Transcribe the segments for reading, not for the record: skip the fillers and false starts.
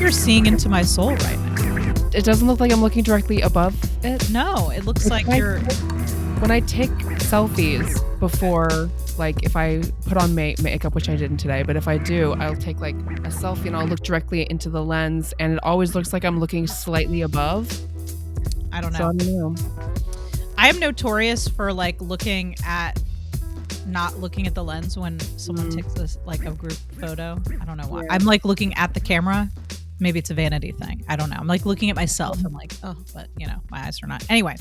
like you're seeing into my soul right now. It doesn't look like I'm looking directly above it. No, it looks like you're... When I take selfies before, like if I put on makeup, which I didn't today, but if I do, I'll take like a selfie and I'll look directly into the lens and it always looks like I'm looking slightly above. I don't know. So I don't know. I am notorious for like not looking at the lens when someone takes this like a group photo. I don't know why. I'm like looking at the camera. Maybe it's a vanity thing. I don't know. I'm like looking at myself. I'm like, oh, but you know, my eyes are not. Anyway,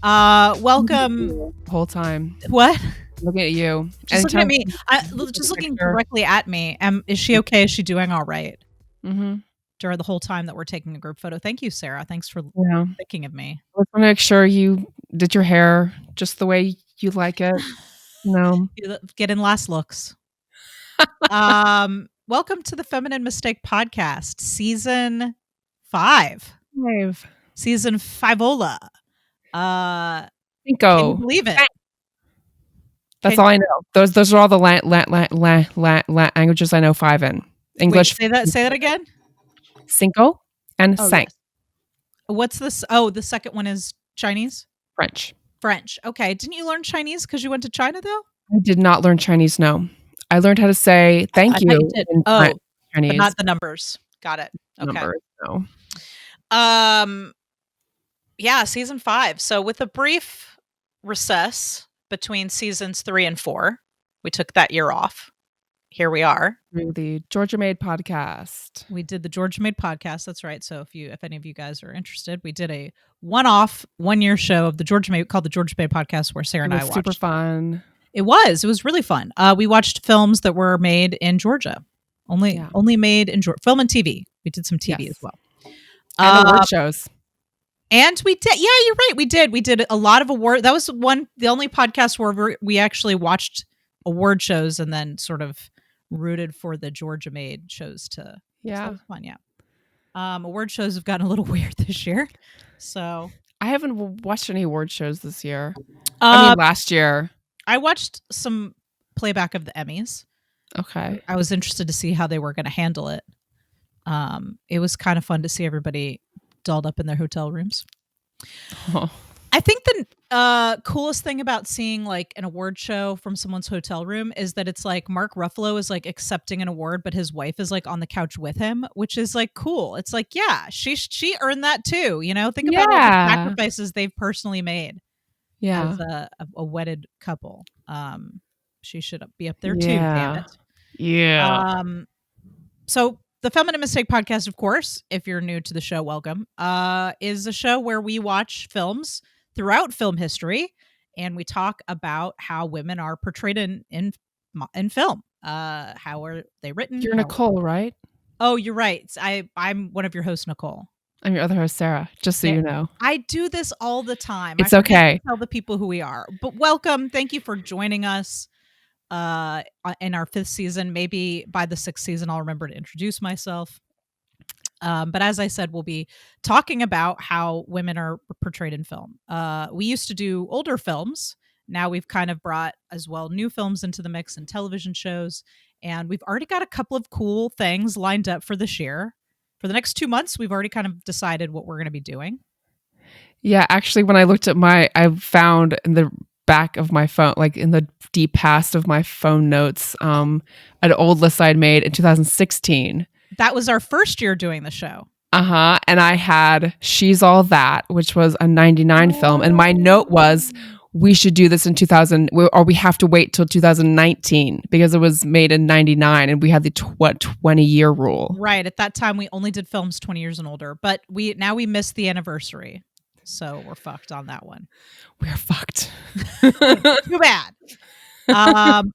welcome. The whole time. What? Looking at you. Just looking at me. Just looking directly at me. Is she okay? Is she doing all right? Mm-hmm. During the whole time that we're taking a group photo. Thank you, Sarah. Thanks for thinking of me. I want to make sure you did your hair just the way you like it. No. Get in last looks. Welcome to the Feminine Mistake Podcast, Season 5. Season 5-ola. Cinco. Can you believe it? That's all I know. Those are all the languages I know 5 in. English. Wait, say that again. Cinco and cinq. Yes. What's this? Oh, the second one is Chinese? French. Okay. Didn't you learn Chinese because you went to China, though? I did not learn Chinese, no. I learned how to say thank you. You did. Chinese. But not the numbers. Got it. Okay. Numbers, no. Yeah, season 5. So with a brief recess between seasons 3 and 4, we took that year off. Here we are. The Georgia Made podcast. We did the Georgia Made podcast. That's right. So if any of you guys are interested, we did a one-off 1-year show of the Georgia Made called the Georgia Made podcast, where Sarah and I watched. Super fun. It was really fun. We watched films that were made in Georgia, only made in Georgia. Film and TV. We did some TV as well. And award shows. And we did. Yeah, you're right. We did a lot of award. That was the only podcast where we actually watched award shows and then sort of rooted for the Georgia Made shows to. Yeah. So that was fun. Yeah. Award shows have gotten a little weird this year. So I haven't watched any award shows this year. I mean, last year. I watched some playback of the Emmys. Okay. I was interested to see how they were going to handle it. It was kind of fun to see everybody dolled up in their hotel rooms. Oh. I think the coolest thing about seeing like an award show from someone's hotel room is that it's like Mark Ruffalo is like accepting an award, but his wife is like on the couch with him, which is like cool. It's like, yeah, she earned that too. You know, think about all the sacrifices they've personally made. Yeah, as a wedded couple. She should be up there too. Damn it. Yeah. So the Feminine Mistake podcast, of course, if you're new to the show, welcome. Is a show where we watch films throughout film history, and we talk about how women are portrayed in film. How are they written? You're Nicole, right? Oh, you're right. I'm one of your hosts, Nicole. I'm your other host, Sarah, just so you know. I do this all the time. It's okay. Tell the people who we are. But welcome. Thank you for joining us in our 5th season. Maybe by the 6th season, I'll remember to introduce myself. But as I said, we'll be talking about how women are portrayed in film. We used to do older films. Now we've kind of brought as well new films into the mix and television shows. And we've already got a couple of cool things lined up for this year. For the next 2 months, we've already kind of decided what we're going to be doing. Yeah, actually, when I looked at I found in the back of my phone, like in the deep past of my phone notes, an old list I'd made in 2016. That was our first year doing the show. And I had She's All That, which was a 99 film. And my note was, we should do this in 2000, or we have to wait till 2019 because it was made in 99 and we had the 20-year rule. Right. At that time, we only did films 20 years and older, but we missed the anniversary. So we're fucked on that one. We're fucked. Too bad.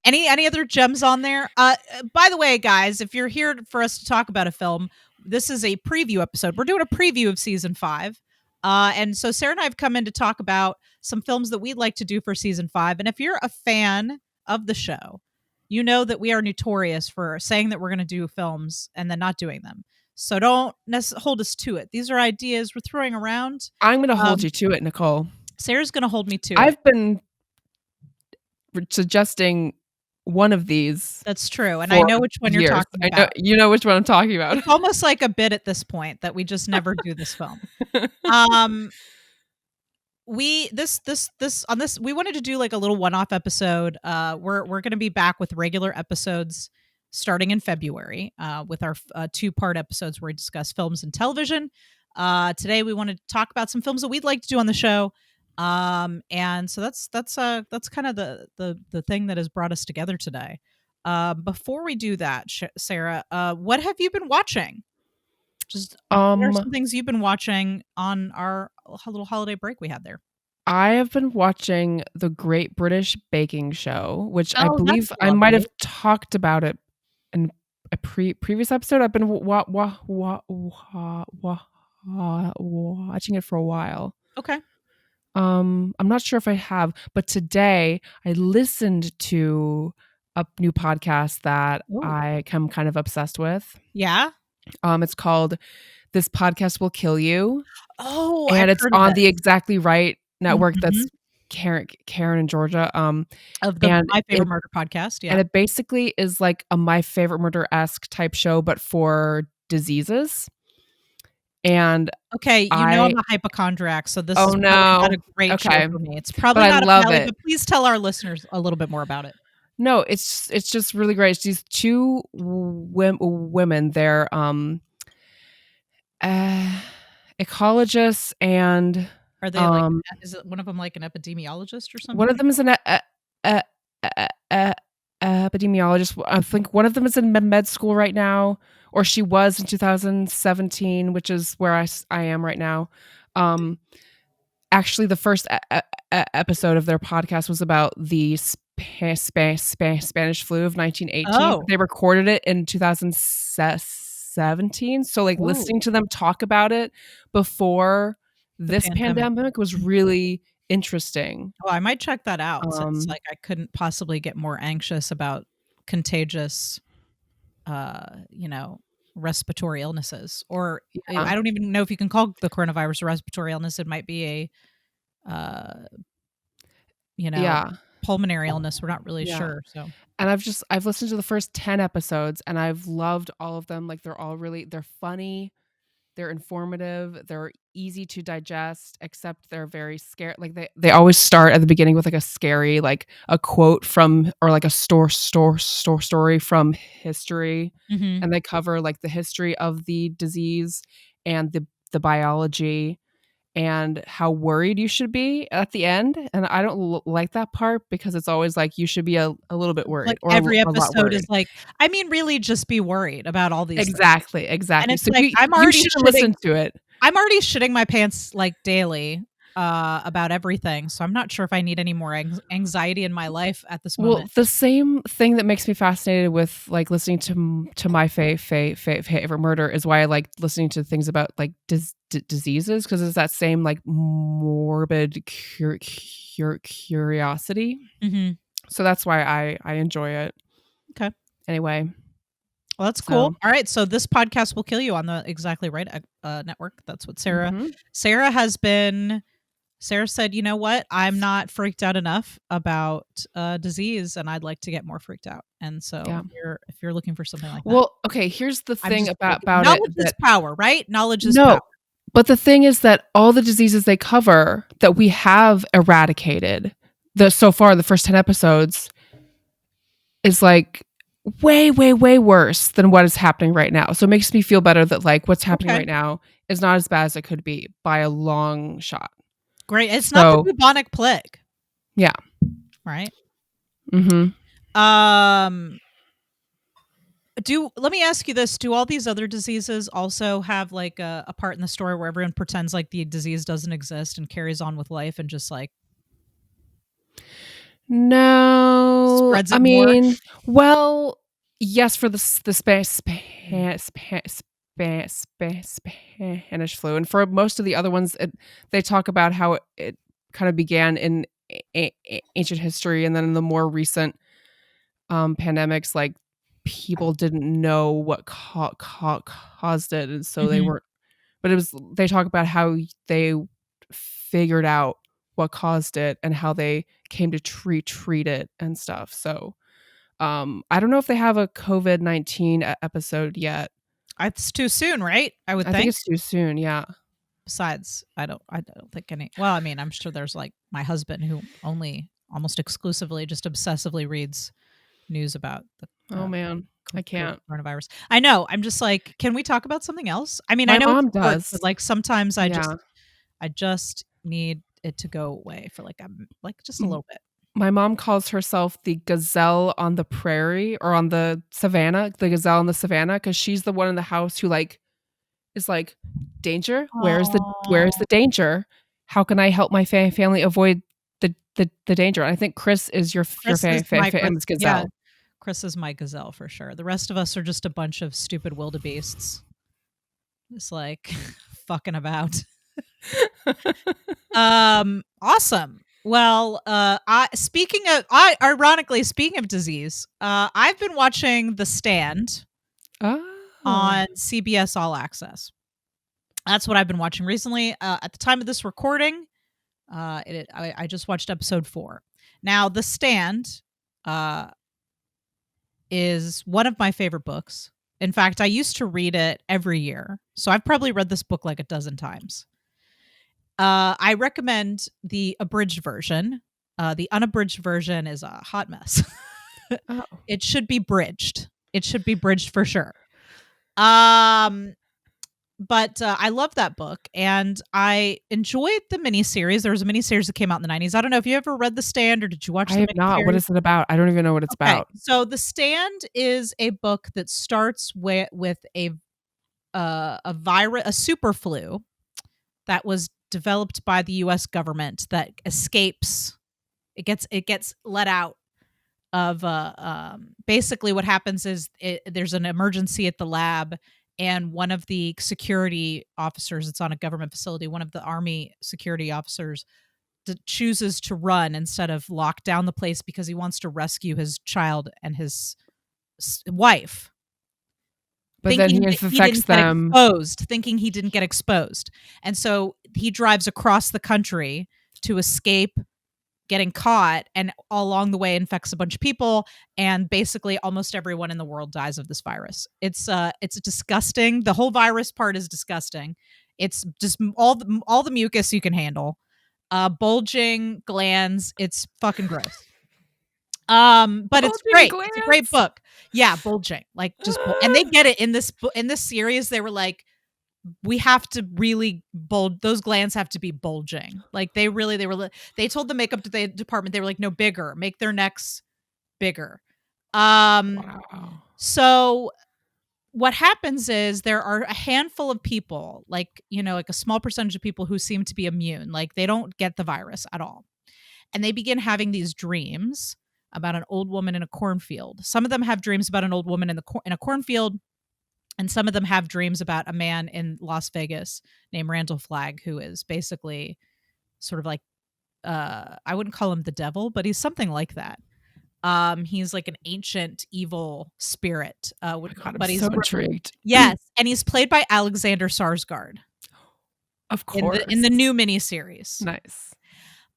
Any other gems on there? By the way, guys, if you're here for us to talk about a film, this is a preview episode. We're doing a preview of season 5. And so Sarah and I have come in to talk about some films that we'd like to do for season 5. And if you're a fan of the show, you know that we are notorious for saying that we're going to do films and then not doing them. So don't hold us to it. These are ideas we're throwing around. I'm going to hold you to it, Nicole. Sarah's going to hold me to it. I've been suggesting one of these That's true, and I for know which one you're years. talking I know about. you know which one I'm talking about. It's almost like a bit at this point that we just never do this film. Um, we this on this we wanted to do like a little one-off episode. We're gonna be back with regular episodes starting in February, with our two-part episodes where we discuss films and television. Today we wanted to talk about some films that we'd like to do on the show. And so that's kind of the thing that has brought us together today. Before we do that, Sarah, what have you been watching? Just what are Um, some things you've been watching on our little holiday break we had there? I have been watching The Great British Baking Show, which I Oh, that's believe I might have lovely. talked about it in a previous episode. I've been watching it for a while. Okay. I'm not sure if I have, but today I listened to a new podcast that Oh. I am kind of obsessed with. Yeah? It's called This Podcast Will Kill You, Oh, I've and it's heard of on the this. Exactly Right network. That's Mhm. Karen and Georgia. Of the And My Favorite it Murder podcast, and yeah. it basically is like a My Favorite Murder-esque type show, but for diseases. And Okay, you know I'm I a hypochondriac, so this oh is probably not no. a great show Okay. for me. It's But probably I not up my love alley, it. but please tell our listeners a little bit more about it. No, it's just really great. It's these two women. They're uh, ecologists, and Are they like um, is it one of them like an epidemiologist or one of something? them is an e- e- epidemiologist. I think one of them is in med school right now, or she was in 2017, which is where I am right now. Um, Actually, the first episode of their podcast was about the Spanish flu of 1918. Oh. They recorded it in 2017. So, like, Oh, listening to them talk about it before the this pandemic. pandemic was Mhm. really interesting. Oh, I might check that out since, Um, like, I couldn't possibly get more anxious about contagious, you know, respiratory illnesses, or yeah, I don't even know if you can call the coronavirus a respiratory illness. It might be uh, you know, yeah, pulmonary illness. We're not really yeah. sure. So, And I've listened to the first 10 episodes and I've loved all of them. Like, they're funny. They're informative, they're easy to digest, except they're very scary. Like, they always start at the beginning with, like, a scary, like, a quote from, or, like, a story from history, mhm. and they cover, like, the history of the disease and the biology and how worried you should be at the end, and I don't like that part because it's always like you should be a little bit Like, worried, or every a lot episode is worried. like, I mean, really just be worried about all these things. Exactly, And exactly. it's So like, you shouldn't listen to it. I'm already shitting my pants, like, daily, about everything, so I'm not sure if I need any more anxiety in my life at this Well, moment. the same thing that makes me fascinated with, like, listening to my favorite murder is why I like listening to things about, like, diseases, because it's that same, like, morbid curiosity. Mhm. So that's why I enjoy it. Okay. Anyway, Well, that's cool. so Alright, so this podcast will kill you on the Exactly Right, network. That's what mhm, Sarah has been Sarah said, "You know what? I'm not freaked out enough about, disease, and I'd like to get more freaked out." And so yeah. if you're looking for something like that, Well, okay, here's the I'm thing just joking. about it Knowledge is that power, right? Knowledge is power. no, but the thing is that all the diseases they cover that we have eradicated, so far, the first 10 episodes is, like, way, way, way worse than what is happening right now. So it makes me feel better that, like, what's happening Okay, right now is not as bad as it could be by a long shot. great. It's not the So, bubonic plague, yeah. right? Mhm. Um, do let me ask you this, do all these other diseases also have, like, a part in the story where everyone pretends like the disease doesn't exist and carries on with life and just, like, No, spreads I it more? mean, well, yes, for the Spanish flu, and for most of the other ones, they talk about how it kind of began in ancient history, and then in the more recent pandemics, like, people didn't know what caused it, and so they Mhm, weren't. But it was they talk about how they figured out what caused it and how they came to treat it and stuff. So, I don't know if they have a COVID-19 episode yet. It's too soon, right? I would I think think. it's too soon. Yeah. Besides, I don't think any. Well, I mean, I'm sure there's like my husband who only almost exclusively just obsessively reads news about the Oh man, I can't. coronavirus. I know. I'm just like, can we talk about something else? I mean, I My know it's mom work, does. but like sometimes Yeah. I just need it to go away for like just a M little bit. My mom calls herself the gazelle on the prairie or on the savannah, the gazelle on the savannah, because she's the one in the house who, like, is like, "Danger? Where's Oh, the danger? How can I help my family avoid the danger?" And I think Chris is your Chris is my Chris. family's Yeah, gazelle. Chris is my gazelle for sure. The rest of us are just a bunch of stupid wildebeests. Just like fucking about. Awesome. Well, I ironically speaking of disease, I've been watching The Stand Oh. on CBS All Access. That's what I've been watching recently. At the time of this recording, I just watched episode 4. Now, The Stand uh, is one of my favorite books. In fact, I used to read it every year, so I've probably read this book like a dozen times. I recommend the abridged version. The unabridged version is a hot mess. Oh. It should be bridged. It should be bridged for sure. Um, but I love that book, and I enjoyed the miniseries. There was a miniseries that came out in the '90s. I don't know if you ever read The Stand or did you watch I the have not. What miniseries? is it about? I don't even know what it's Okay, about. so The Stand is a book that starts with a virus, a super flu that was developed by the US government that escapes. It gets let out of basically what happens is there's an emergency at the lab, and one of the security officers, it's on a government facility, one of the army security officers chooses to run instead of lock down the place because he wants to rescue his child and his wife, But then he thinking that he infects didn't get them. exposed, thinking he didn't get exposed. And so he drives across the country to escape getting caught, and all along the way infects a bunch of people, and basically almost everyone in the world dies of this virus. It's disgusting. The whole virus part is disgusting. It's just all the mucus you can handle. Bulging glands, it's fucking gross. But it's Bulging great. It's a great glands. book. Yeah, bulging. Like just and they get it in this series. They were like, we have to really bulge. Those glands have to be bulging. Like they told the makeup department, they were like, no, bigger, make their necks bigger. Wow. So what happens is there are a handful of people, like, like a small percentage of people who seem to be immune, like they don't get the virus at all. And they begin having these dreams about an old woman in a cornfield. Some of them have dreams about an old woman in a cornfield, and some of them have dreams about a man in Las Vegas named Randall Flagg, who is basically sort of like, I wouldn't call him the devil, but he's something like that. He's like an ancient evil spirit. Oh my God, I'm But so intrigued. yes, and he's played by Alexander Sarsgaard Of in the course. new miniseries. Nice.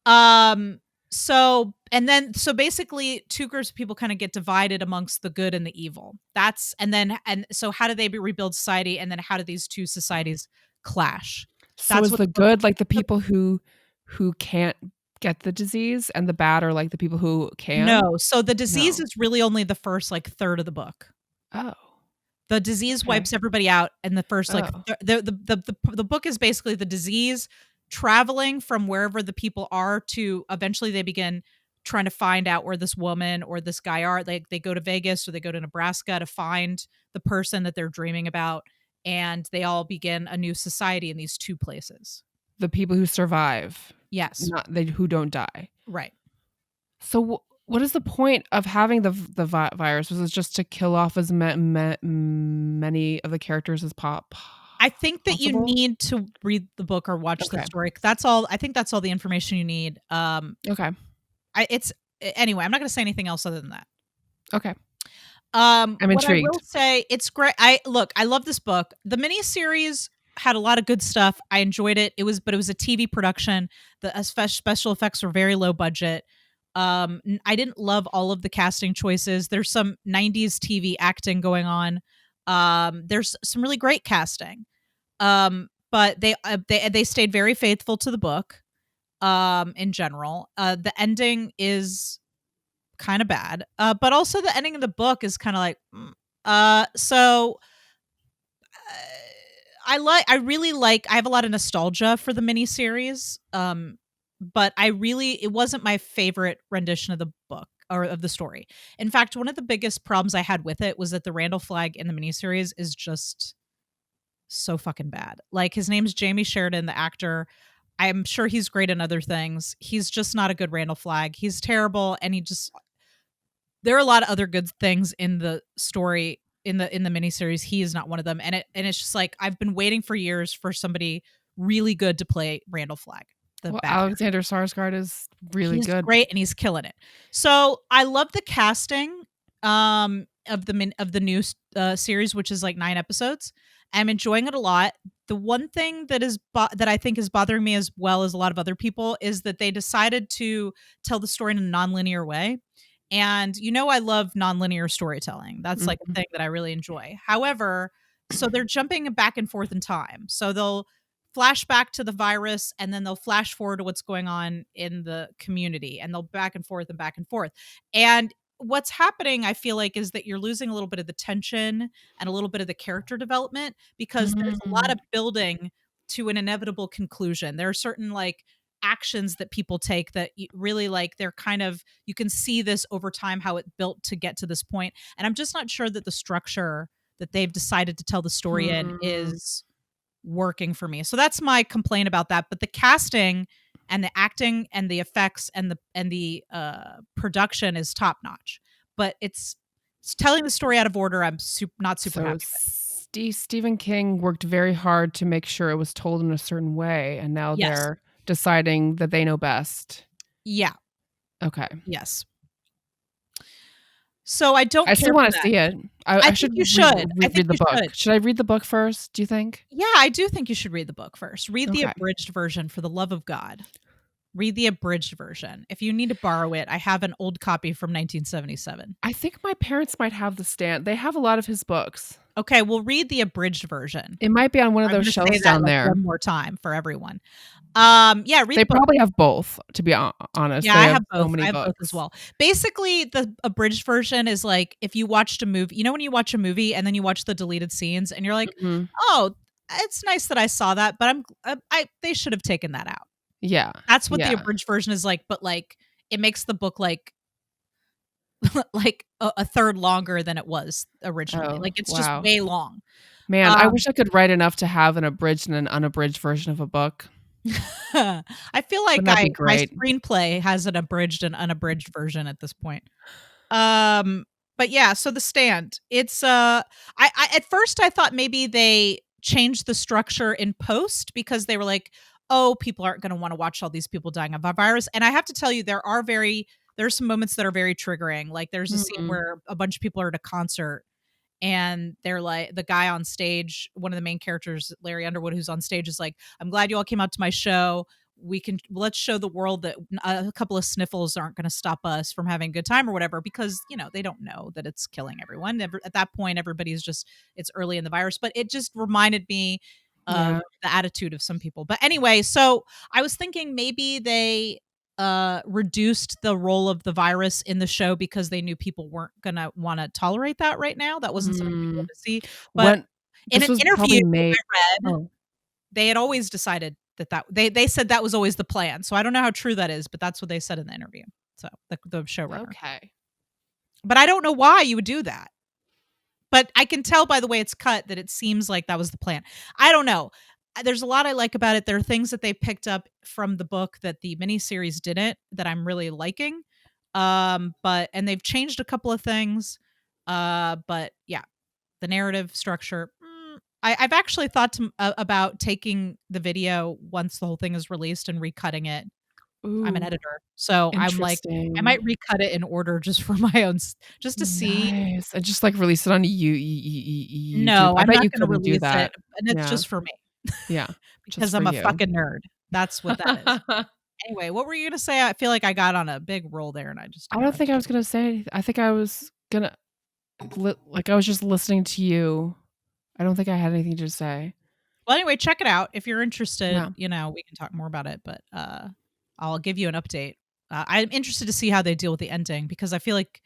Um, so basically two groups of people kind of get divided amongst the good and the evil. And so how do they rebuild society, and then how do these two societies clash? So That's is what the the book. good like the people who can't get the disease, and the bad are like the people who can? No, so the disease No. is really only the first like third of the book. Oh, The disease okay. wipes everybody out in the first like Oh. the book is basically the disease traveling from wherever the people are to eventually they begin trying to find out where this woman or this guy are. They go to Vegas or they go to Nebraska to find the person that they're dreaming about, and they all begin a new society in these two places. The people who survive, Yes, not they who don't die. right. So what is the point of having the virus? Was it just to kill off as many of the characters as I think that you possible? need to read the book or watch the Okay. story. That's all. I think that's all the information you need. Okay. It's anyway. I'm not going to say anything else other than that. Okay. I'm What I will intrigued. say, it's great. I love this book. The miniseries had a lot of good stuff. I enjoyed it. But it was a TV production. The special effects were very low budget. I didn't love all of the casting choices. There's some 90s TV acting going on. There's some really great casting. But they stayed very faithful to the book. In general, the ending is kind of bad. But also the ending of the book is kind of like, so I really like I have a lot of nostalgia for the miniseries. But it wasn't my favorite rendition of the book or of the story. In fact, one of the biggest problems I had with it was that the Randall Flagg in the miniseries is just so fucking bad. Like, his name's Jamie Sheridan, the actor. I'm sure he's great in other things. He's just not a good Randall Flagg. He's terrible, and there are a lot of other good things in the story in the miniseries. He is not one of them, and it's just like I've been waiting for years for somebody really good to play Randall Flagg, the Well, bad guy. Alexander Skarsgård is really He's good. great and he's killing it. So I love the casting of the new series, which is like 9 episodes. I'm enjoying it a lot. The one thing that I think is bothering me as well as a lot of other people is that they decided to tell the story in a nonlinear way. And I love nonlinear storytelling. That's like a Mhm. thing that I really enjoy. However, so they're jumping back and forth in time. So they'll flash back to the virus and then they'll flash forward to what's going on in the community, and they'll back and forth and back and forth. And what's happening, I feel like, is that you're losing a little bit of the tension and a little bit of the character development because there's a lot Mm. of building to an inevitable conclusion. There are certain like actions that people take that really like they're kind of you can see this over time how it built to get to this point. And I'm just not sure that the structure that they've decided to tell the story in Hmm. is working for me. So that's my complaint about that. But the casting and the acting and the effects and the production is top notch. But it's telling the story out of order. I'm not super So happy with. Stephen King worked very hard to make sure it was told in a certain way, and now Yes. they're deciding that they know best. Yeah. Okay. Yes. So I don't I care still for wanna that. see it. I I think should you should. I think read the you book. should. Should I read the book first, do you think? Yeah, I do think you should read the book first. Read the Okay. abridged version for the love of God. Read the abridged version. If you need to borrow it, I have an old copy from 1977. I think my parents might have the stand. They have a lot of his books. Okay, we'll read the abridged version. It might be on one of I'm those gonna say shelves that down like there. one more time for everyone. Yeah, read They the book. probably have both, to be honest. Yeah, They I have have so both. I many have both as books. well. Basically, the abridged version is like if you watched a movie, when you watch a movie and then you watch the deleted scenes and you're like, Mhm. "Oh, it's nice that I saw that, but I they should have taken that out." Yeah. That's what the Yeah. abridged version is like, but like it makes the book like like a third longer than it was originally. Oh, Like it's just wow. way long. Man, I Um wish I could write enough to have an abridged and an unabridged version of a book. I feel like Wouldn't that be my great? screenplay has an abridged and unabridged version at this point. Um, but yeah, so The Stand. It's I at first I thought maybe they changed the structure in post because they were like, "Oh, people aren't going to want to watch all these people dying of a virus." And I have to tell you there's some moments that are very triggering. Like there's a scene Mhm. where a bunch of people are at a concert and they're like the guy on stage, one of the main characters, Larry Underwood, who's on stage, is like, "I'm glad you all came out to my show. Let's show the world that a couple of sniffles aren't going to stop us from having a good time or whatever," because they don't know that it's killing everyone. At that point, everybody's just it's early in the virus, but it just reminded me of Yeah. the attitude of some people. But anyway, so I was thinking maybe they reduced the role of the virus in the show because they knew people weren't gonna want to tolerate that right now. That wasn't something people Mm. wanted to see. But When in this an was interview probably May. I read, Oh, they had always decided that they said that was always the plan. So I don't know how true that is, but that's what they said in the interview. So the showrunner. okay. But I don't know why you would do that. But I can tell by the way it's cut that it seems like that was the plan. I don't know. There's a lot I like about it. There are things that they picked up from the book that the miniseries didn't that I'm really liking. But and they've changed a couple of things. But yeah, the narrative structure. I've actually thought about taking the video once the whole thing is released and recutting it. I'm an Ooh, editor, so I'm like, I interesting. might recut it in order just for my own, just to see. Nice. And just, like, release it on YouTube. No, I I'm bet not you gonna couldn't do release it, that. and it's Yeah. just for me Yeah. Just because for I'm a you. fucking nerd. That's what that is. Anyway, what were you gonna say? I feel like I got on a big roll there and I just I don't think I interrupted was you. gonna say anyth I think I was gonna like, I was just listening to you. I don't think I had anything to say. Well, anyway, check it out. If you're Yeah. interested, we can talk more about it, but, I'll give you an update. I'm interested to see how they deal with the ending because I feel like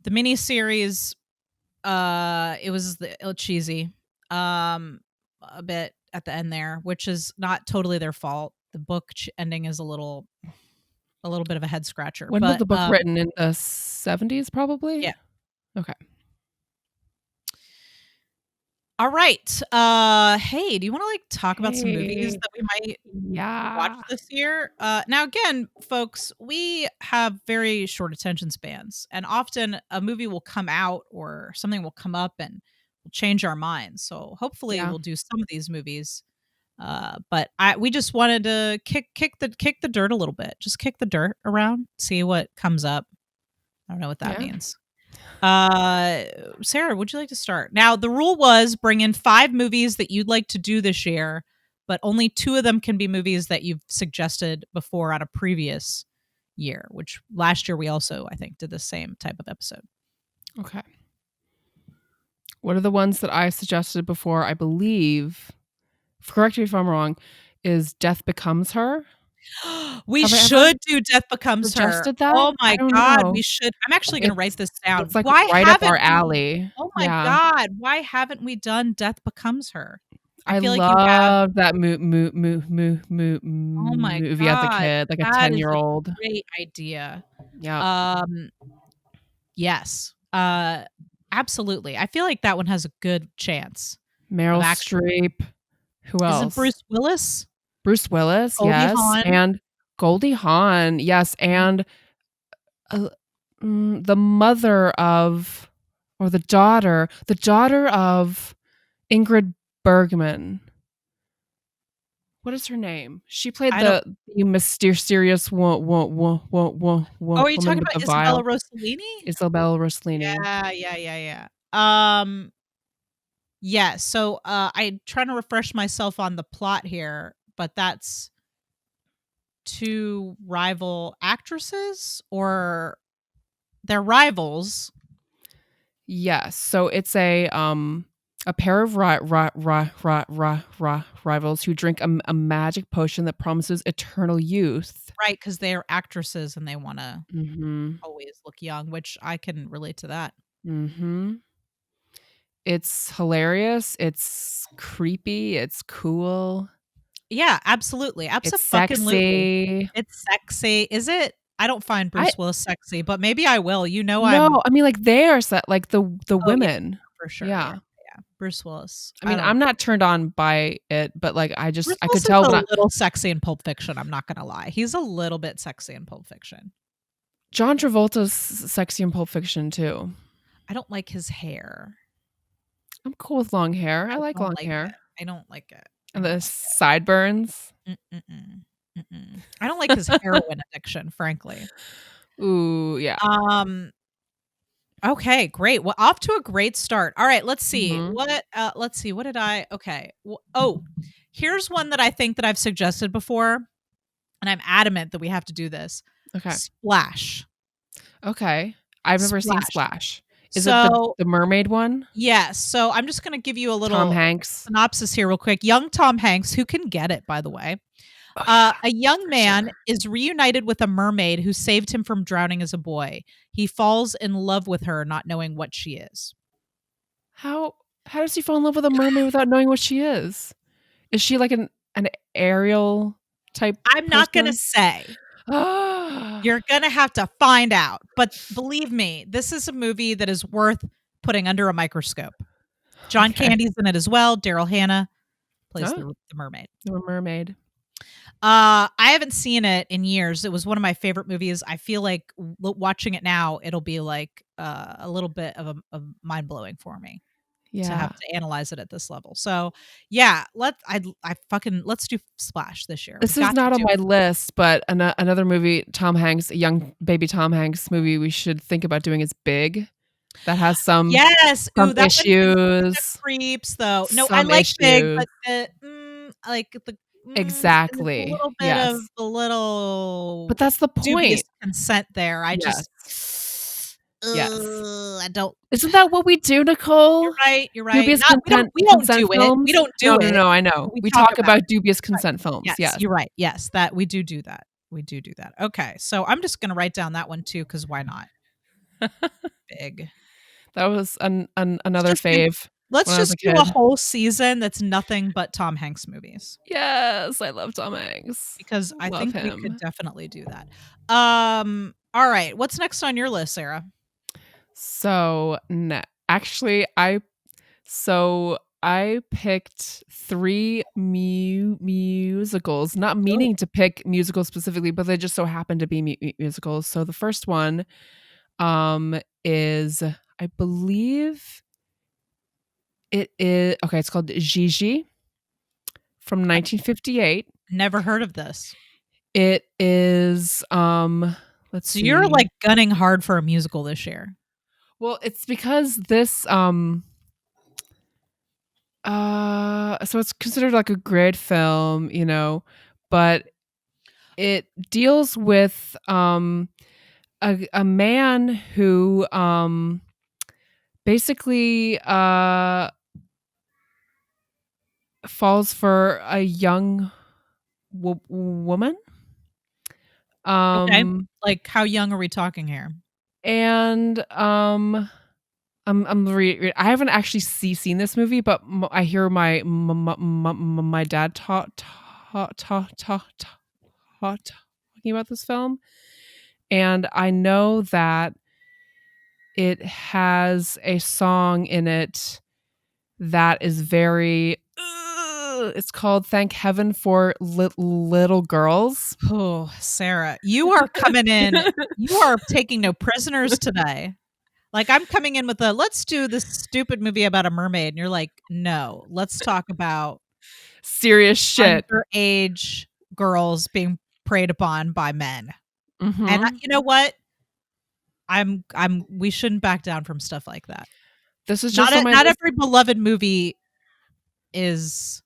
the miniseries, it was a little cheesy, a bit at the end there, which is not totally their fault. The book ending is a little bit of a head scratcher, When was but, the book written? In the '70s, probably? yeah. Okay. All right. Hey, do you wanna, like, talk about some movies Hey. that we might watch Yeah. this year? Now again, folks, we have very short attention spans, and often a movie will come out or something will come up and will change our minds. So hopefully Yeah. we'll do some of these movies. But we just wanted to kick the dirt a little bit. Just kick the dirt around, see what comes up. I don't know what that Yeah. means. Uh, Sarah, would you like to start? Now, the rule was bring in 5 movies that you'd like to do this year, but only 2 of them can be movies that you've suggested before on a previous year, which last year we also, I think, did the same type of episode. Okay. What are the ones that I suggested before? I believe, correct me if I'm wrong, is Death Becomes Her? We Have I ever should do Death Becomes Her. suggested that? Oh I my don't god, know. we should. I'm actually gonna write It's this down. it's, like, Why right up our haven't we alley. Oh my Yeah. god, why haven't we done Death Becomes Her? I I feel like you have. love that Oh my movie as a god, kid, like a that is a ten-year-old. great idea. Yep. Um, yes, absolutely. I feel like that one has a good chance of Meryl actually. Streep. Who Isn't else? Bruce Willis? Bruce Willis, Goldie yes, Hawn? and Goldie Hawn, yes, and, uh, the mother of or the daughter of Ingrid Bergman. What is her name? She played I don't. the mysterious Oh, are you woman talking with about the Isabella vial. Rossellini? Isabel Rossellini. Yeah, yeah, yeah, yeah. Yeah, so, I'm trying to refresh myself on the plot here, but that's 2 rival actresses, or they're rivals. Yes, so it's a pair of rivals who drink a magic potion that promises eternal youth. Right, because 'cause they're actresses and they wanna Mhm. always look young, which I can relate to that. Mhm. It's hilarious, it's creepy, it's cool, Yeah, absolutely, it's abso-fucking-lutely. sexy. It's sexy. Is it? I don't find I Bruce Willis sexy, but maybe I will. No, I mean, like, they are set like, the Oh, yeah, women. for sure, yeah, Yeah. yeah. Bruce Willis. I I mean, don't. I'm not turned on by it, but, like, Bruce I could Willis is tell a when I little sexy in Pulp Fiction, I'm not gonna lie. He's a little bit sexy in Pulp Fiction. John Travolta's sexy in Pulp Fiction too. I don't like his hair. I'm cool with long hair, I I like don't long like it. hair. I don't like it. I And don't the like sideburns. it. Mm-mm-mm. Mm-mm. I don't like his heroin addiction, frankly. Ooh, yeah. Um, okay, great. Well, off to a great start. All right, let's see. Mhm. Let's see. What did I Okay. Oh, here's one that I think that I've suggested before, and I'm adamant that we have to do this. Okay. Splash. Okay. I've never seen Splash. Splash. Is it So, the mermaid one? yeah, so I'm just gonna give you a Tom little Hanks? synopsis here real quick. Young Tom Hanks, who can get it, by the way. Oh, yeah, A young for man sure. is reunited with a mermaid who saved him from drowning as a boy. He falls in love with her, not knowing what she is. How how does he fall in love with a mermaid without knowing what she is? Is she like an Ariel type I'm not gonna person? say. Ah, You're gonna have to find out. But believe me, this is a movie that is worth putting under a microscope. John okay. Candy's in it as well. Daryl Hannah plays Oh, the mermaid. the mermaid. I haven't seen it in years. It was one of my favorite movies. I feel like watching it now, it'll be like a little bit of mind blowing for me to Yeah. have to analyze it at this level. So yeah, let's do Splash this year. We've This is got to not on do my it. list, but another movie, Tom Hanks, a young baby Tom Hanks movie we should think about doing is Big. That has Yes. some Ooh, that one gives me the issues. creeps though. No, I Some like Big, issues. but like the there's a Exactly. little bit of Yes. a little But that's the dubious point. consent there. I just, Yes. Yes. I don't. Isn't that what we do, You're Nicole? right, you're right. Dubious Not we don't consent do it. We films? don't No, do no, it, no, I but know. we We talk talk about about it. dubious Right. consent films, Yes, yes. you're right. Yes, that we do that. We do that. Okay, so I'm just gonna write down that one too, because why not? Big. That was Let's another just do fave when let's I was a just do a kid. whole season that's nothing but Tom Hanks movies, Yes, I love Tom Hanks. because I Love think we could him. definitely do that. All right, what's next on your list, Sarah? So, actually, I picked 3 musicals, not Oh, meaning to pick musicals specifically, but they just so happen to be musicals. So the first one, is I believe it is okay, it's called Gigi from I've 1958. never heard of this. It is, let's So you're, see. like, gunning hard for a musical this year. Well, it's because this, so it's considered like a great film, but it deals with a man who basically falls for a young woman. Okay. Um Like, how young are we talking here? and I haven't actually seen this movie, but I hear my dad talking about this film, and I know that it has a song in it that is very it's called Thank Heaven for Little Girls. Oh, Sarah, you are coming in you are taking no prisoners today. Like, I'm coming in with a, "Let's do this stupid movie about a mermaid," and you're like, "No, let's talk about Serious shit. underage girls being preyed upon by men." And Mhm. you know what? We shouldn't back down from stuff like that. This is just on my Not list. every beloved movie is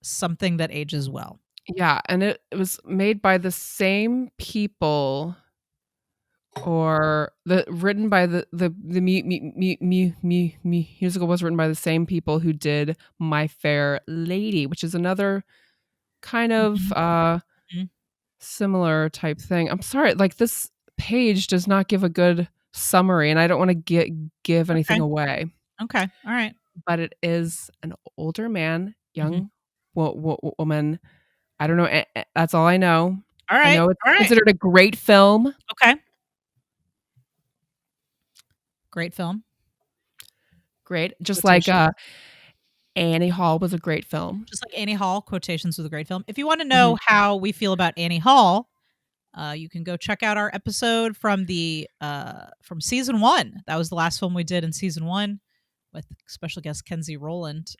something that ages well. Yeah, and it was made by the same people or the written by the musical was written by the same people who did My Fair Lady, which is another kind of Mhm, mhm. similar type thing. I'm sorry, like this page does not give a good summary, and I don't want to give anything Okay, away, okay, alright. but it is an older man, Mhm. young woman. I don't know. That's all I know. I Alright, know it's alright. considered a great film. Okay. Great film. Great, just like Quotations. Annie Hall was a great film. Just like Annie Hall, Quotations was a great film. If you wanna Mhm. know how we feel about Annie Hall, you can go check out our episode from season 1. That was the last film we did in season 1 with special guest Kenzie Rowland.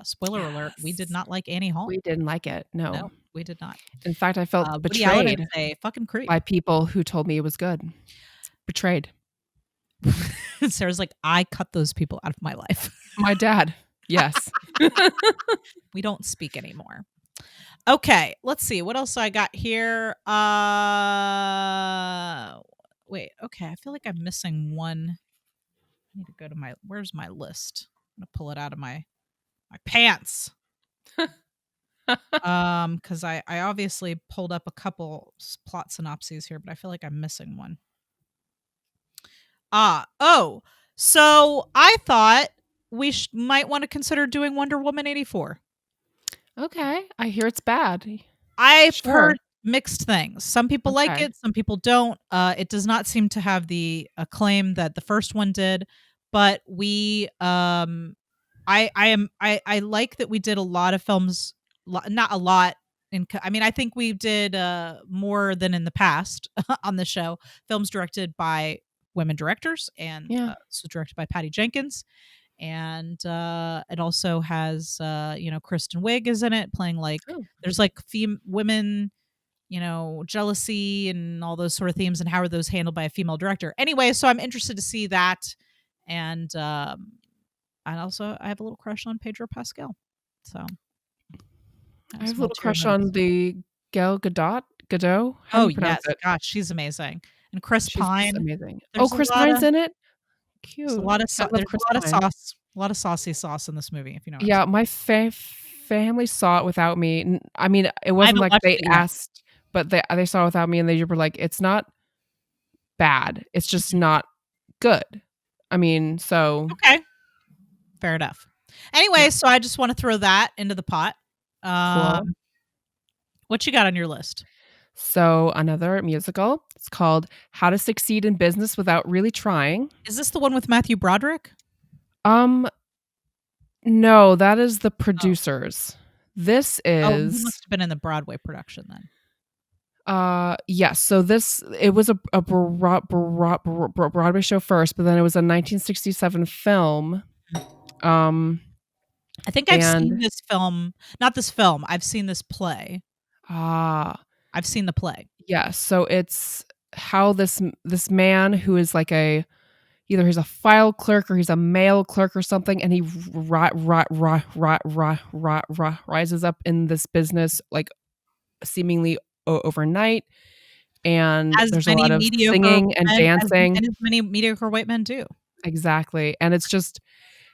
Spoiler alert, we did Yes. not like Annie Hall. We didn't like it, no. No, we did not. In fact, I felt Woody Allen is betrayed a fucking creep. by people who told me it was good. Betrayed. Sarah's like, "I cut those people out of my life." My dad. Yes. We don't speak anymore. Okay, let's see what else I got here. Wait, okay, I feel like I'm missing one. I need to go to where's my list? I'm gonna pull it out of my pants. Because I obviously pulled up a couple plot synopses here, but I feel like I'm missing one. Oh, so I thought we might want to consider doing Wonder Woman 84. Okay, I hear it's bad. I've Sure. heard mixed things. Some people like Okay. it, some people don't. It does not seem to have the acclaim that the first one did, but I like that we did a lot of films, not a lot. I mean, I think we did more than in the past on the show. Films directed by women directors, and Yeah. so directed by Patty Jenkins, and it also has Kristen Wiig is in it playing like Oh. there's like women, jealousy and all those sort of themes, and how are those handled by a female director. Anyway, so I'm interested to see that, and also I have a little crush on Pedro Pascal. So I Has have a little multi-year crush on movies. the Gal Gadot? How do Oh, you pronounce yes. it? Gosh, she's amazing. And Chris She's Pine. amazing. Oh, There's a Chris lot of Pine's in it? there's a Cute. lot of I love there's Chris a lot of Pine. sauce, a lot of saucy sauce in this movie, if you know what I'm Yeah, saying. my family saw it without me. I mean, it I wasn't haven't like watched they it yet. asked, but they saw it without me, and they were like, "It's not bad. It's just Mhm. not good." I mean, so Okay, fair enough. yeah, Anyway, so I just wanna throw that into the pot. cool. Um, what you got on your list? So another musical. It's called How to Succeed in Business Without Really Trying. Is this the one with Matthew Broderick? Um, no, that is the Oh. producers. This Oh, he must is have been in the Broadway production then. yes. So this it was a Broadway show first, but then it was a 1967 film. Mhm. Um, I think I've and seen this film, not this film, I've seen this play. ah, I've seen the play. yes. So it's how this man who is like a either he's a file clerk or he's a mail clerk or something, and he rises up in this business like seemingly overnight. And As there's a many lot of mediocre singing and men as dancing. and as many mediocre white men do. Exactly, and it's just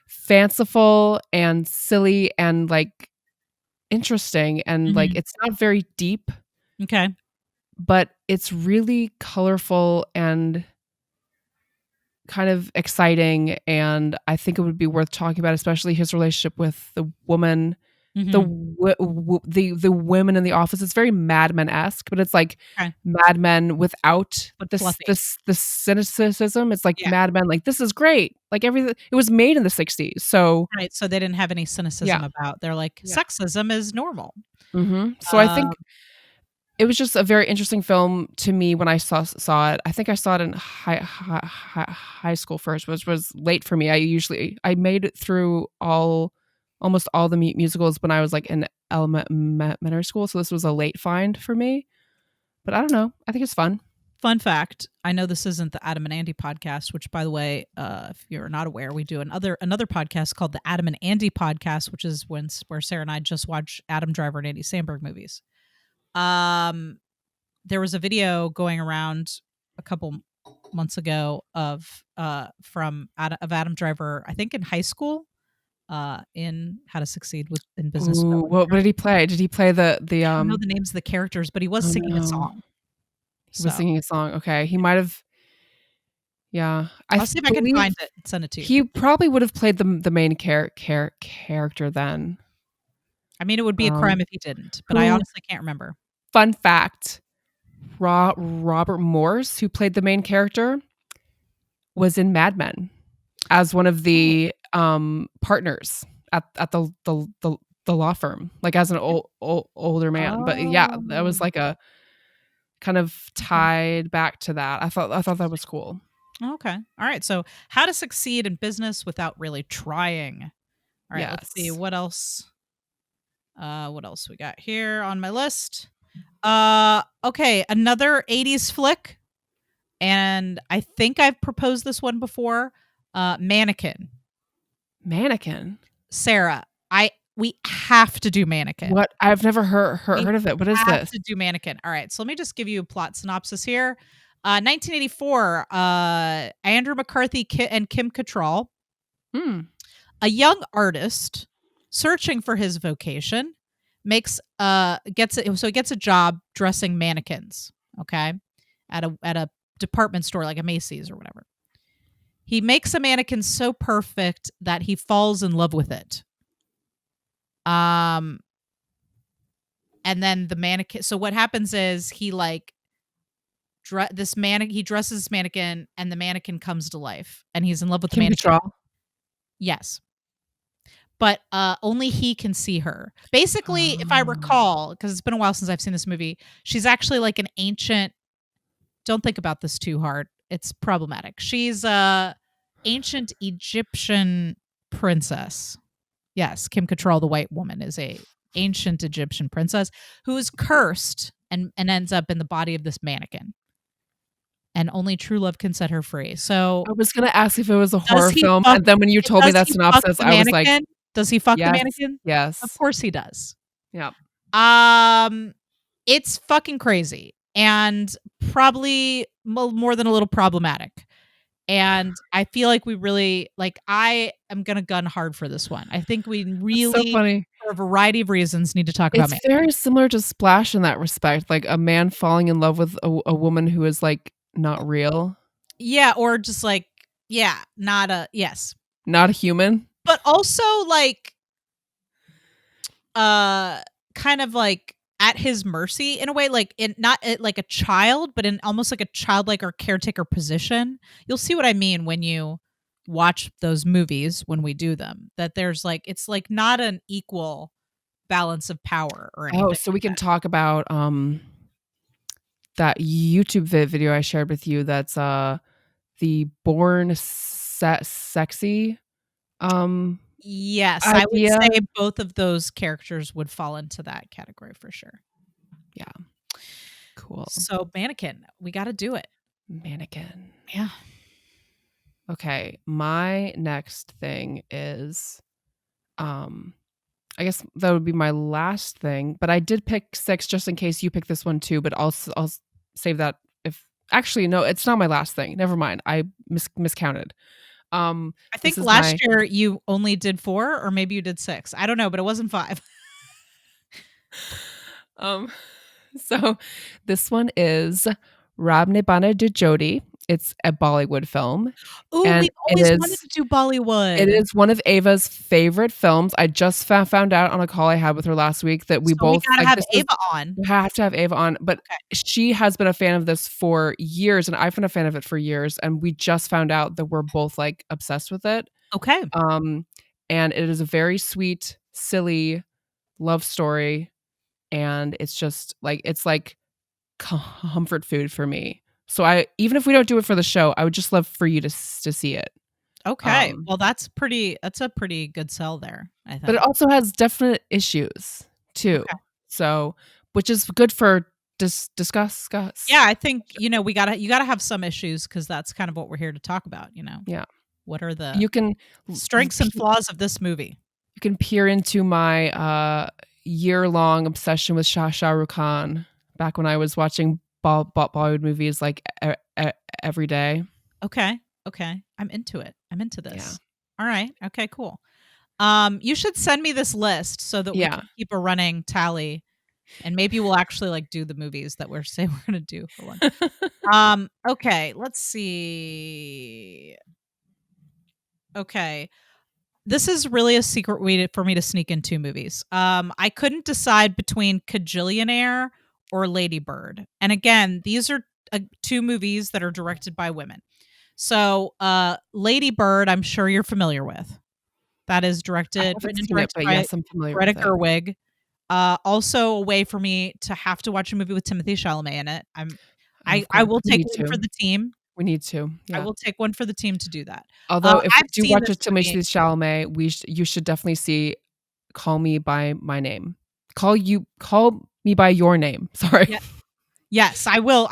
fanciful and silly and, like, interesting, and, like, Mhm. it's not very deep, Okay. but it's really colorful and kind of exciting, and I think it would be worth talking about, especially his relationship with the woman, the Mhm. w w the women in the office. It's very Mad Men-esque, but it's like Okay. Mad Men without But fluffy. this cynicism. It's like Yeah. Mad Men, like, "This is great." Like, everything it was made in the '60s, so Right, so they didn't have any yeah, cynicism about they're like, yeah. "Sexism is normal." Mhm. So I Um, think it was just a very interesting film to me when I saw it. I think I saw it in high school first, which was late for me. I made it through almost all the musicals when I was, like, in elementary school, so this was a late find for me, but I don't know. I think it's fun. Fun fact, I know this isn't the Adam and Andy podcast, which by the way, if you're not aware, we do another podcast called the Adam and Andy podcast, which is where Sarah and I just watch Adam Driver and Andy Samberg movies. Um, there was a video going around a couple months ago of of Adam Driver, I think in high school, in How to Succeed in Business Ooh, Without Really what Trying. did he play? Did he play the, I don't know the names of the characters, but he was oh, singing a no. song. He was So singing a song, okay. He might have yeah. I I'll see if I can believe find it and send it to you. he probably would have played the main character then. I mean, it would be a Um, crime if he didn't, but I who honestly can't remember. fun fact, Robert Morse, who played the main character, was in Mad Men as one of Oh, the, partners at the law firm, like, as an older man, but, yeah, that was, oh, like, a kind of okay. tied back to that. I thought that was cool. Okay. All right. So, how to succeed in business without really trying. All right. Let's see Yes. what else. What else we got here on my list? Okay, another '80s flick, and I think I've proposed this one before. Mannequin. Mannequin? Sarah, I we have to do Mannequin. What? I've never We heard of it. What is have this? to do Mannequin. All right, so let me just give you a plot synopsis here. 1984, Andrew McCarthy and Kim Cattrall, Hmm. a young artist searching for his vocation, he gets a job dressing mannequins, okay? At a department store like a Macy's or whatever. He makes a mannequin so perfect that he falls in love with it. Um and then the mannequin, so what happens is he like he dresses this mannequin and the mannequin comes to life and he's in love with the Kim mannequin. Cattrall? Yes. But only he can see her. Basically, if I Oh. recall, because it's been a while since I've seen this movie, she's actually like an ancient, don't think about this too hard. It's problematic. She's a ancient Egyptian princess. Yes, Kim Cattrall, the white woman, is a ancient Egyptian princess who is cursed and ends up in the body of this mannequin. And only true love can set her free. So I was gonna ask if it was a does horror he film, fuck and then when you told me does that he fuck synopsis, the I was like, mannequin? Does he fuck the "Yes, mannequin? Of yes." course he does. Yep. Um, it's fucking crazy and probably more than a little problematic. And I feel like we really like I am gonna gun hard for this one. I think we That's so really, funny. for a variety of reasons, need to talk about It's man. very similar to Splash in that respect, like a man falling in love with a woman who is, like, not real, Yeah, or just like, yeah, not a yes. not a human. But also like uh kind of like at his mercy in a way, like in not like a child, but in almost like a childlike or caretaker position. You'll see what I mean when you watch those movies when we do them. That there's like it's like not an equal balance of power or Oh, anything so we like can that. talk about, that YouTube video I shared with you that's, the born sexy, um, Yes, I would idea. say both of those characters would fall into that category for sure. Yeah, cool. So mannequin, we got to do it. Mannequin. Yeah. Okay, my next thing is, um I guess that would be my last thing, but I did pick 6 just in case you pick this one too, but I'll save that if actually, no, it's not my last thing. Never mind. I miscounted. Um, I this think is last my year you only did 4 or maybe you did 6. I don't know, but it wasn't 5. um, so this one is Rabne Bana de Jodi. It's a Bollywood film, Ooh, and we've always wanted to do it Bollywood. is one of Ava's favorite films. I just found out on a call I had with her last week that we So we both gotta like have this is Ava on. we have to have Ava on, but Okay. she has been a fan of this for years, and I've been a fan of it for years, and we just found out that we're both, like, obsessed with it. Okay. Um, and it is a very sweet, silly love story, and it's just, like it's like comfort food for me. So I even if we don't do it for the show, I would just love for you to see it. Okay. Um, Well, that's a pretty good sell there, I but it think. also has definite issues too. Okay. So which is good for Yeah, I think, discussion. you gotta have some issues because that's kind of what we're here to talk about, you know? Yeah. What are the You can l strengths and flaws of this movie? you can peer into my, year-long obsession with Shah Rukh Khan back when I was watching Bollywood movies, like, every day. Okay. Okay. I'm into it. I'm into Yeah. this. Alright. Okay, cool. You should send me this list so that we Yeah. can keep a running tally, and maybe we'll actually, like, do the movies that we're saying we're gonna do for one. Okay, let's see. Okay. This is really a secret way for me to sneak in 2 movies. I couldn't decide between Kajillionaire or Lady Bird. And again, these are, 2 movies that are directed by women. So, Lady Bird, I'm sure you're familiar with. That is I directed haven't written and seen it, directed but by yes, I'm familiar Greta with it. Gerwig. Also a way for me to have to watch a movie with Timothée Chalamet in it. Of I course, will we take need one for to. the team. We need to, I yeah. will take one for the team to do that. Although if we I've do seen watch this it to movie. Timothée Chalamet, you should definitely see Call Me by My Name. Call Me by Your Name, sorry. Yeah. Yes, I will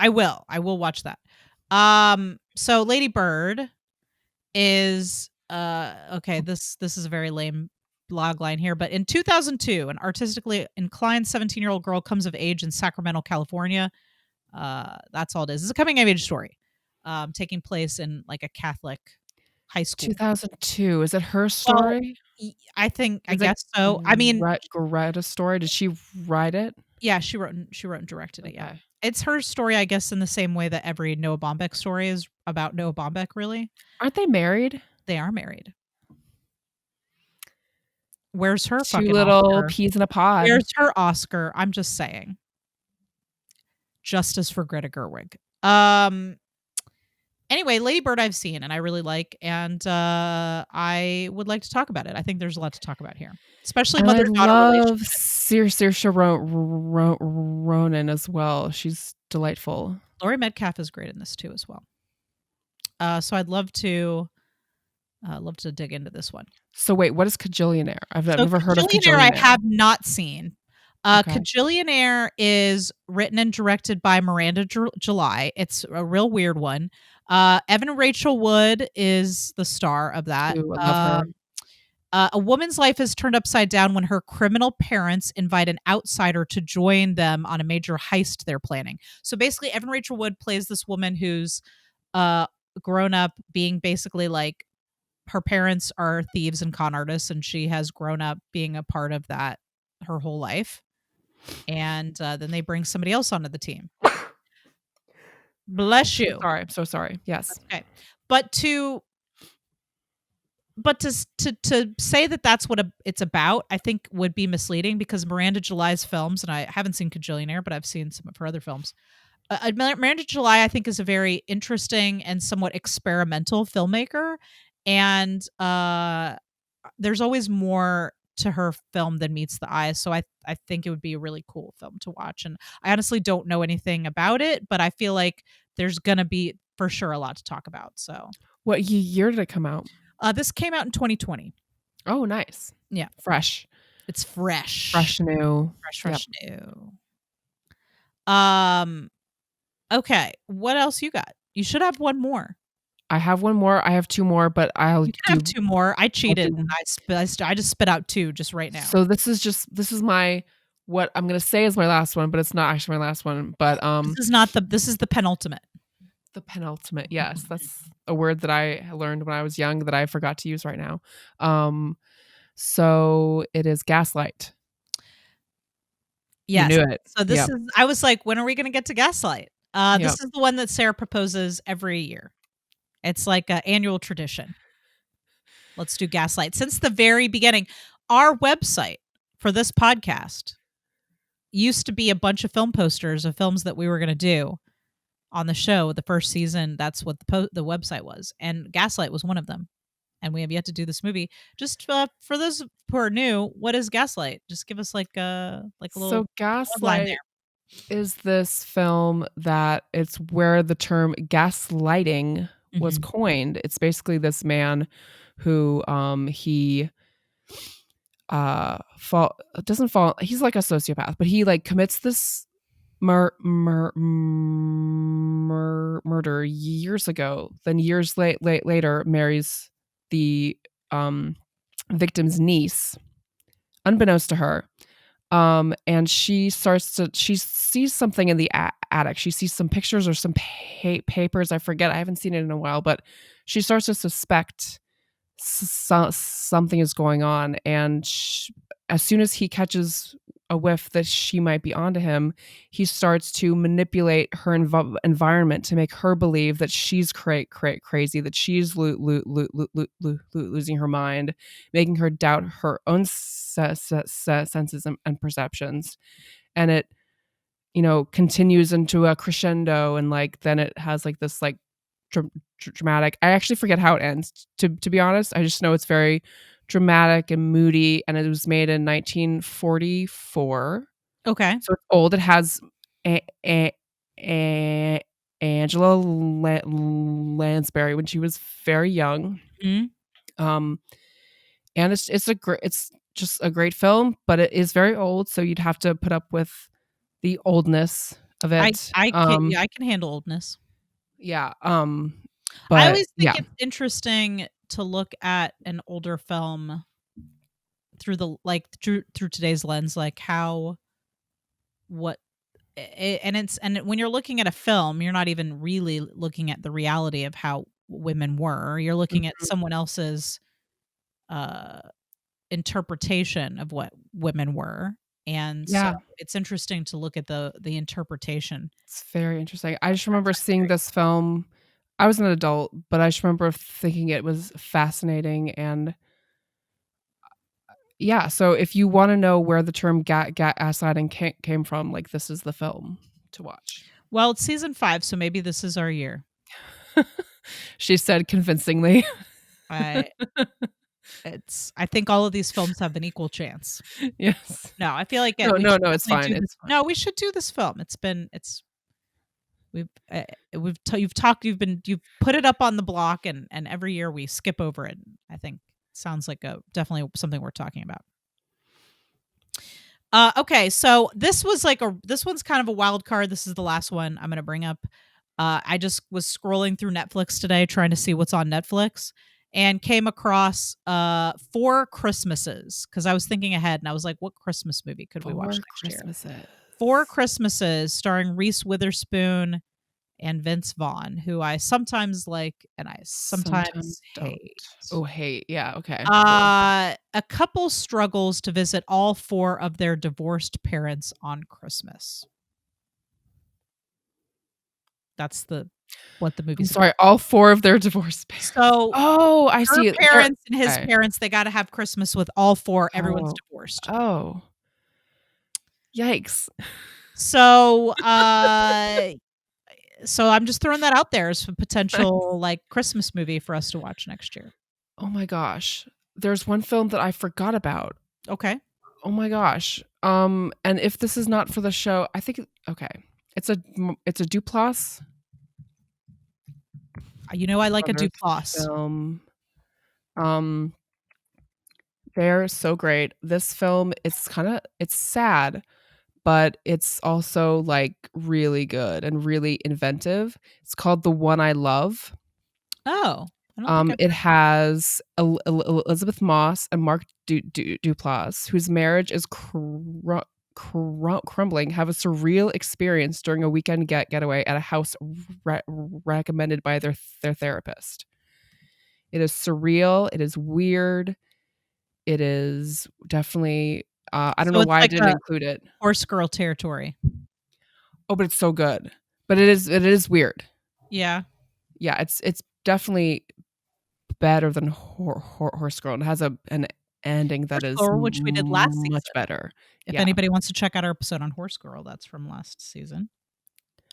watch that. So Lady Bird is okay, this is a very lame blog line here, but in 2002, an artistically inclined 17-year-old girl comes of age in Sacramento, California. That's all it is. It's a coming of age story. Taking place in like a Catholic high school. 2002, is it her Well, story? I Is it guess so. I mean, Greta's story? Did she write it? yeah, she wrote and directed it, yeah. Okay. It's her story, I guess, in the same way that every Noah Baumbach story is about Noah Baumbach, really. Aren't they married? They are married. Where's her 2 fucking little Oscar? peas in a pod. Where's her Oscar? I'm just saying. Justice for Greta Gerwig. Um, anyway, Lady Bird I've seen and I really like, and, I would like to talk about it. I think there's a lot to talk about here, especially And I mother-daughter love relationship. Saoirse Ronan as well. She's delightful. Laurie Metcalf is great in this too as well. So I'd love to dig into this one. So wait, what is Kajillionaire? I've So never heard of Kajillionaire I Kajillionaire. have not seen. Okay. Kajillionaire is written and directed by Miranda July. It's a real weird one. Evan Rachel Wood is the star of that. Ooh, I love her. A woman's life is turned upside down when her criminal parents invite an outsider to join them on a major heist they're planning. So basically, Evan Rachel Wood plays this woman who's uh, grown up being basically like her parents are thieves and con artists, and she has grown up being a part of that her whole life. And then they bring somebody else onto the team. Bless So you. sorry. I'm so sorry. Yes. That's okay. But to say that that's what it's about, I think would be misleading because Miranda July's films, and I haven't seen Kajillionaire, but I've seen some of her other films. Miranda July, I think, is a very interesting and somewhat experimental filmmaker, and there's always more to her film than meets the eye. So I think it would be a really cool film to watch. And I honestly don't know anything about it, but I feel like there's gonna be for sure a lot to talk about. So What year did it come out? this came out in 2020. Oh, nice. Yeah, Fresh. it's fresh, Fresh new. Yep. fresh new. Um. Okay, what else you got? You should have one more. I have one more. I have two more, but I'll You can do have two more. I cheated do and I just spit out two just right now. so this is my what I'm gonna say is my last one, but it's not actually my last one. But This is the penultimate. the penultimate. Yes, that's a word that I learned when I was young that I forgot to use right now. So it is gaslight. You Yes. knew it. So this Yep. is I was like, when are we gonna get to Gaslight? Yep. This is the one that Sarah proposes every year. It's like an annual tradition. Let's do Gaslight. Since the very beginning, our website for this podcast used to be a bunch of film posters of films that we were gonna do on the show. The first season, that's what the website was, and Gaslight was one of them. And we have yet to do this movie. Just for those who are new, what is Gaslight? Just give us like a little So line gaslight there. is this film that it's where the term gaslighting was Mhm. coined. It's basically this man who he fall doesn't fall he's like a sociopath, but he like commits this murder years ago, then years later marries the victim's niece unbeknownst to her. And she sees something in the attic. She sees some pictures or some papers. I forget. I haven't seen it in a while, but she starts to suspect something is going on. And as soon as he catches a whiff that she might be onto him, he starts to manipulate her environment to make her believe that she's crazy, that she's losing her mind, making her doubt her own senses and perceptions. And it, continues into a crescendo, and like then it has like this like dramatic. I actually forget how it ends. To be honest, I just know it's very dramatic and moody, and it was made in 1944. Okay. So it's old. It has Angela Lansbury when she was very young. Mhm. And it's just a great film, but it is very old, so you'd have to put up with the oldness of it. I can handle oldness. Yeah. I But always think yeah. it's interesting to look at an older film through through today's lens, like how what and when you're looking at a film, you're not even really looking at the reality of how women were. You're looking at Mhm. someone else's uh interpretation of what women were. And so Yeah, it's interesting to look at the interpretation. it's very interesting. I just remember seeing this film. I was an adult, but I just remember thinking it was fascinating. And yeah, so if you wanna know where the term gaslighting came from, like, this is the film to watch. Well, it's season 5, so maybe this is our year. She said convincingly. I I think all of these films have an equal chance. Yes. No, I feel like No, we no, should no, it's definitely fine, do this. it's fine. No, we should do this film. We've you've talked you've put it up on the block, and every year we skip over it. I think sounds like a definitely something worth talking about. Okay, so this one's kind of a wild card. This is the last one I'm going to bring up. I just was scrolling through Netflix today trying to see what's on Netflix, and came across Four Christmases because I was thinking ahead and I was like, what Christmas movie could we watch Four next year? Christmases. Four Christmases starring Reese Witherspoon and Vince Vaughn, who I sometimes like and I Sometimes sometimes don't. hate. Oh, hate. Yeah. Okay. Cool. A couple struggles to visit all four of their divorced parents on Christmas. That's what the I'm movie's about. sorry. All four of their divorced parents. So Oh, I her see. They're parents and his okay. parents, they got to have Christmas with all four. Everyone's Oh. divorced. Oh. Yikes. So, so I'm just throwing that out there as a potential like Christmas movie for us to watch next year. Oh my gosh. There's one film that I forgot about. Okay. Oh my gosh. And if this is not for the show, I think okay. It's a Duplass You know I like a brothers Duplass. film. Um, they're so great. This film, it's sad, but it's also like really good and really inventive. It's called The One I Love. Oh, I don't think I've It heard that. has Elizabeth Moss and Mark Duplass, whose marriage is crumbling, have a surreal experience during a weekend getaway at a house recommended by their therapist. It is surreal. It is weird. It is definitely. I don't So know it's why I like didn't a include it. horse girl territory. Oh, but it's so good. But it is weird. Yeah. Yeah, it's definitely better than Horse Girl. It has an ending that Horse is Girl, which we did last much season. better. If Yeah. anybody wants to check out our episode on Horse Girl, that's from last season.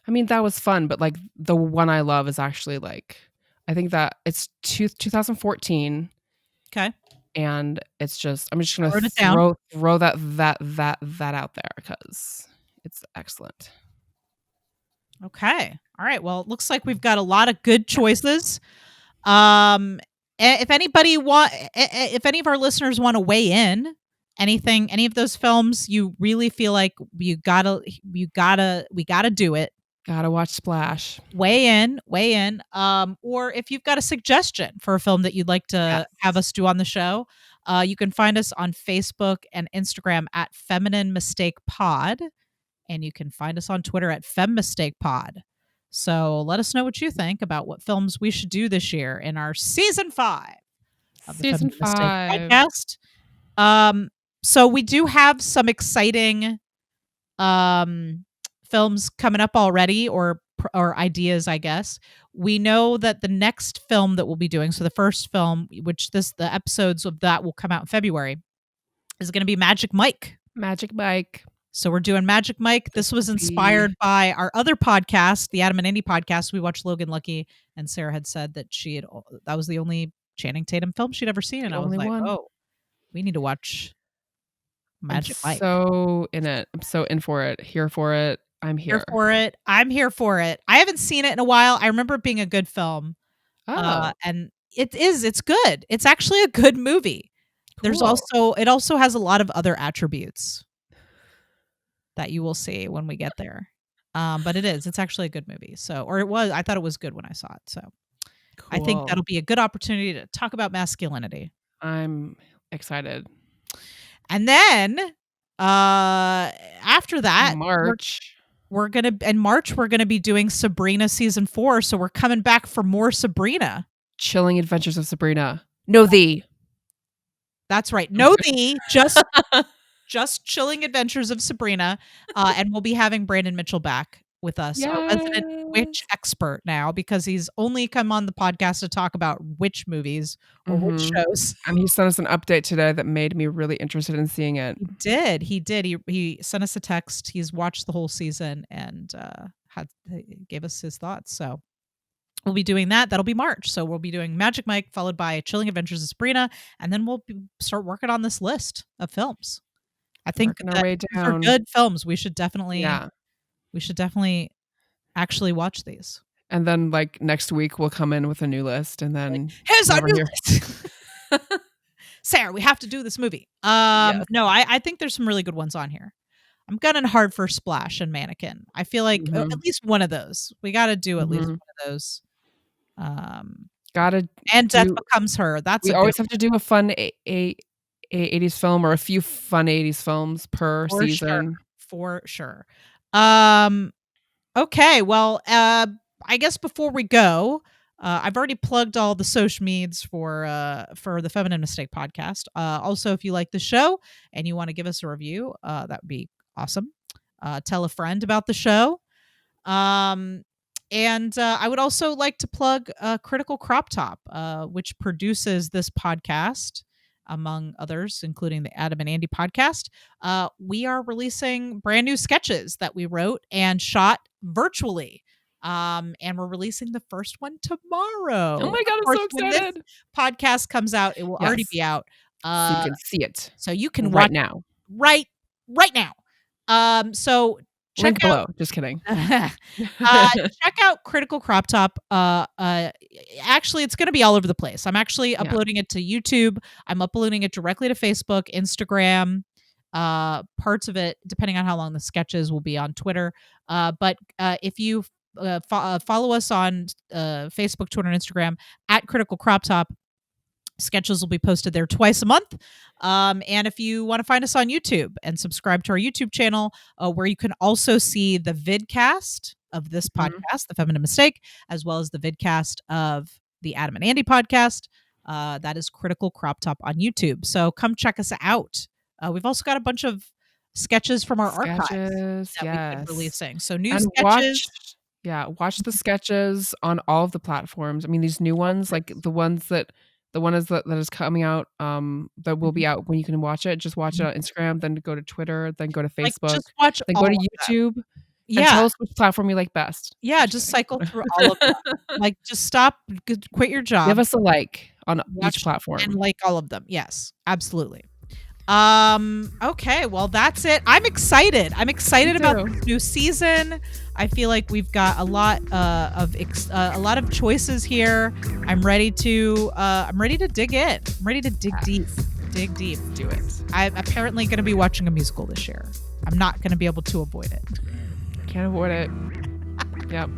I mean, that was fun, but like The One I Love is actually like I think that it's 2014 Okay. and it's just I'm just I going to wrote it down. throw that out there cuz it's excellent. Okay. All right. Well, it looks like we've got a lot of good choices. Um, if anybody if any of our listeners want to weigh in, any of those films you really feel like we gotta do it. Got to watch Splash. Weigh in. Or if you've got a suggestion for a film that you'd like to have Yes. us do on the show, you can find us on Facebook and Instagram at Feminine Mistake Pod. And you can find us on Twitter at FemMistakePod. So let us know what you think about what films we should do this year in our season 5 of the Season Feminine Mistake 5. podcast. So we do have some exciting um, films coming up already, or ideas, I guess. We know that the next film that we'll be doing, so the first film, which the episodes of that will come out in February, is going to be Magic Mike. Magic Mike. So we're doing Magic Mike. This was will inspired be by our other podcast, the Adam and Indy podcast. We watched Logan Lucky, and Sarah had said that that was the only Channing Tatum film she'd ever seen, and the I was only like, one. oh, we need to watch I'm Magic Mike. so in it. I'm so in for it. Here for it. I'm Here here. for it. I'm here for it. I haven't seen it in a while. I remember it being a good film, Oh, and it is. It's good. It's actually a good movie. There's cool. it also has a lot of other attributes that you will see when we get there. But it's actually a good movie. So, or it was, I thought it was good when I saw it. So I think Cool. that'll be a good opportunity to talk about masculinity. I'm excited. And then, after that, March. in March, we're going to be doing Sabrina season 4. So we're coming back for more Sabrina. Chilling Adventures of Sabrina. No, thee. That's right. No, just Chilling Adventures of Sabrina. And we'll be having Brandon Mitchell back with us, our resident witch Yes. expert now, because he's only come on the podcast to talk about witch movies or witch Mhm. shows. And he sent us an update today that made me really interested in seeing it. He did. He sent us a text. He's watched the whole season and gave us his thoughts. So we'll be doing that. That'll be March. So we'll be doing Magic Mike, followed by Chilling Adventures of Sabrina, and then we'll start working on this list of films. I think Working our that way these are down. good films. We should definitely Yeah. actually watch these. And then like next week we'll come in with a new list and then Here's our never new hear. list. Sarah, we have to do this movie. Yes. No, I think there's some really good ones on here. I'm gunning hard for Splash and Mannequin. I feel like at Mhm. least one of those. We got to do at least Mhm. one of those. Gotta And Death do. Becomes Her. That's We a good always have to do a fun 80s film or a few fun 80s films per for sure. season. For sure. Um, okay. Well, I guess before we go, I've already plugged all the social meds for the Feminine Mistake podcast. Also, if you like the show and you want to give us a review, that would be awesome. Tell a friend about the show. Um, and I would also like to plug Critical Crop Top, which produces this podcast, among others, including the Adam and Andy podcast. We are releasing brand new sketches that we wrote and shot virtually. And we're releasing the first one Oh tomorrow. my Of god, I'm course, so when this excited. podcast comes out, it will already Yes. be out. So you Uh, can see it so you can right watch now. right now. So check Link out below. Just kidding. check out Critical Crop Top. Actually, it's going to be all over the place. I'm actually Yeah. uploading it to YouTube. I'm uploading it directly to Facebook, Instagram. Parts of it, depending on how long the sketches, will be on Twitter. But if you follow us on Facebook, Twitter, and Instagram at Critical Crop Top, sketches will be posted there twice a month. And if you want to find us on YouTube and subscribe to our YouTube channel, where you can also see the vidcast of this Mhm. podcast, The Feminine Mistake, as well as the vidcast of the Adam and Andy podcast. That is Critical Crop Top on YouTube. So come check us out. We've also got a bunch of sketches from our archives Sketches, that we've been yes. releasing. So new And sketches. watch the sketches on all of the platforms. I mean, these new ones, like the one is that is coming out, that will Mhm, be out when you can watch it. Just watch it mhm. on Instagram, then go to Twitter, then go to Like, Facebook, just watch then all go to of them. YouTube, and Yeah. tell us which platform you like best. Yeah, Just just kidding. cycle through all of them. Like, just stop, quit your Give job, us a like on each watch and platform. like all of them. Yes, absolutely. Okay, well, that's it. I'm Me excited about too. this new season. I feel like we've got a lot a lot of choices here. I'm ready to dig in. I'm ready to dig deep. Yes. Dig deep. Do it. I'm apparently going to be watching a musical this year. I'm not going to be able to avoid it. Can't avoid it. Yep.